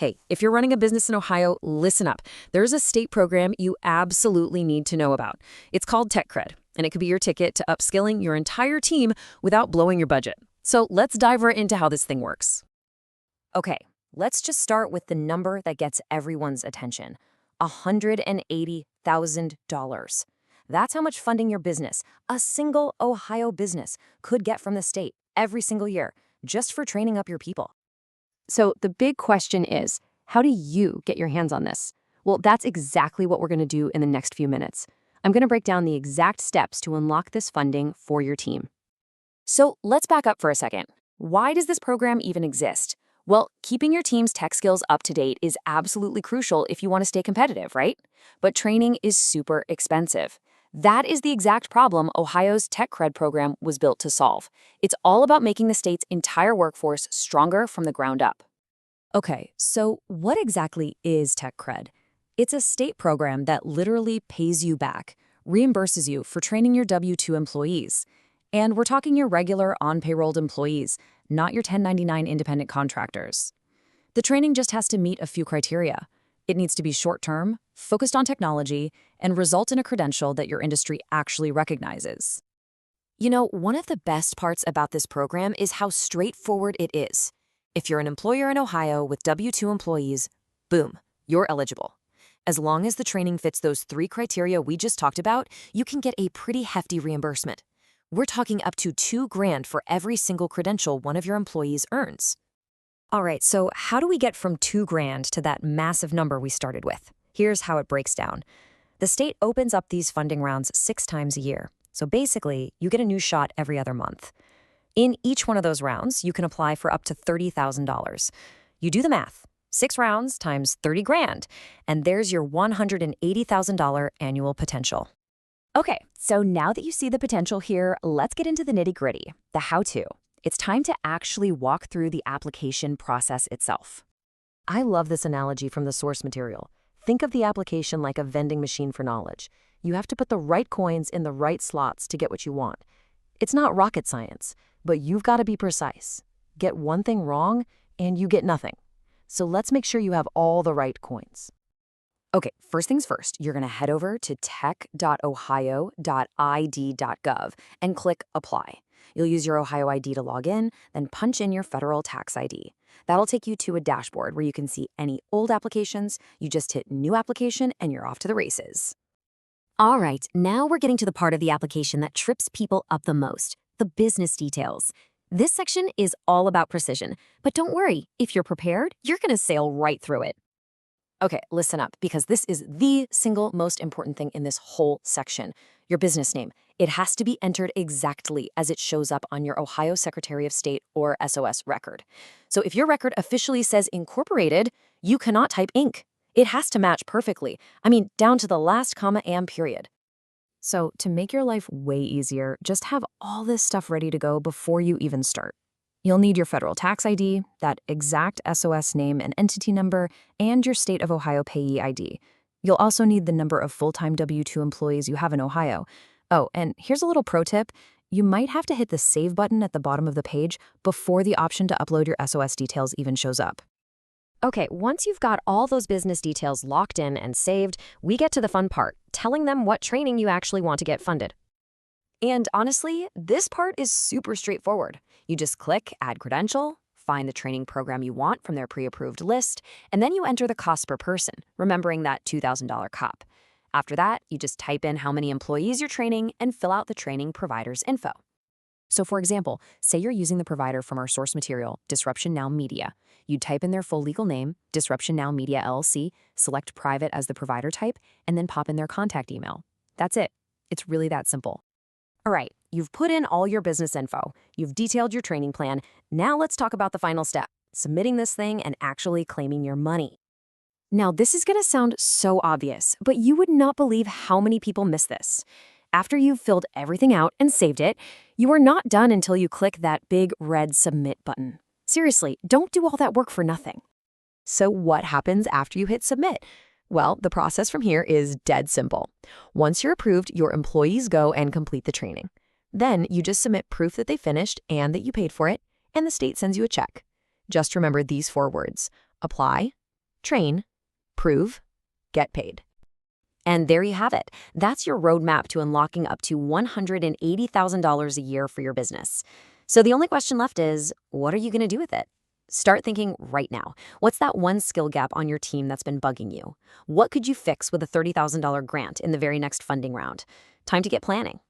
Hey, if you're running a business in Ohio, listen up. There's a state program you absolutely need to know about. It's called TechCred, and it could be your ticket to upskilling your entire team without blowing your budget. So let's dive right into how this thing works. Okay, let's just start with the number that gets everyone's attention. $180,000. That's how much funding your business, a single Ohio business, could get from the state every single year, just for training up your people. So the big question is, how do you get your hands on this? Well, that's exactly what we're going to do in the next few minutes. I'm going to break down the exact steps to unlock this funding for your team. So let's back up for a second. Why does this program even exist? Well, keeping your team's tech skills up to date is absolutely crucial if you want to stay competitive, right? But training is super expensive. That is the exact problem Ohio's TechCred program was built to solve. It's all about making the state's entire workforce stronger from the ground up. Okay, so what exactly is TechCred? It's a state program that literally pays you back, reimburses you for training your W-2 employees. And we're talking your regular on-payrolled employees, not your 1099 independent contractors. The training just has to meet a few criteria. It needs to be short-term, focused on technology, and result in a credential that your industry actually recognizes. You know, one of the best parts about this program is how straightforward it is. If you're an employer in Ohio with W-2 employees, boom, you're eligible. As long as the training fits those 3 criteria we just talked about, you can get a pretty hefty reimbursement. We're talking up to $2,000 for every single credential one of your employees earns. All right, so how do we get from $2,000 to that massive number we started with? Here's how it breaks down. The state opens up these funding rounds 6 times a year. So basically, you get a new shot every other month. In each one of those rounds, you can apply for up to $30,000. You do the math. 6 rounds times $30,000, and there's your $180,000 annual potential. Okay, so now that you see the potential here, let's get into the nitty-gritty, the how-to. It's time to actually walk through the application process itself. I love this analogy from the source material. Think of the application like a vending machine for knowledge. You have to put the right coins in the right slots to get what you want. It's not rocket science, but you've got to be precise. Get one thing wrong, and you get nothing. So let's make sure you have all the right coins. Okay, first things first, you're going to head over to tech.ohio.id.gov and click Apply. You'll use your Ohio ID to log in, then punch in your federal tax ID. That'll take you to a dashboard where you can see any old applications. You just hit New Application and you're off to the races. All right, now we're getting to the part of the application that trips people up the most, the business details. This section is all about precision, but don't worry, if you're prepared, you're going to sail right through it. Okay, listen up, because this is the single most important thing in this whole section. Your business name. It has to be entered exactly as it shows up on your Ohio Secretary of State or SOS record. So if your record officially says incorporated, you cannot type Inc. It has to match perfectly. I mean, down to the last comma and period. So to make your life way easier, just have all this stuff ready to go before you even start. You'll need your federal tax ID, that exact SOS name and entity number, and your state of Ohio payee ID. You'll also need the number of full-time W-2 employees you have in Ohio. Oh, and here's a little pro tip. You might have to hit the Save button at the bottom of the page before the option to upload your SOS details even shows up. Okay, once you've got all those business details locked in and saved, we get to the fun part, telling them what training you actually want to get funded. And honestly, this part is super straightforward. You just click Add Credential, find the training program you want from their pre-approved list, and then you enter the cost per person, remembering that $2,000 cap. After that, you just type in how many employees you're training and fill out the training provider's info. So for example, say you're using the provider from our source material, Disruption Now Media. You type in their full legal name, Disruption Now Media LLC, select private as the provider type, and then pop in their contact email. That's it. It's really that simple. All right, you've put in all your business info. You've detailed your training plan. Now let's talk about the final step, submitting this thing and actually claiming your money. Now, this is going to sound so obvious, but you would not believe how many people miss this. After you've filled everything out and saved it, you are not done until you click that big red Submit button. Seriously, don't do all that work for nothing. So what happens after you hit Submit? Well, the process from here is dead simple. Once you're approved, your employees go and complete the training. Then you just submit proof that they finished and that you paid for it, and the state sends you a check. Just remember these 4 words: apply, train, prove, get paid. And there you have it. That's your roadmap to unlocking up to $180,000 a year for your business. So the only question left is, what are you going to do with it? Start thinking right now. What's that one skill gap on your team that's been bugging you? What could you fix with a $30,000 grant in the very next funding round? Time to get planning.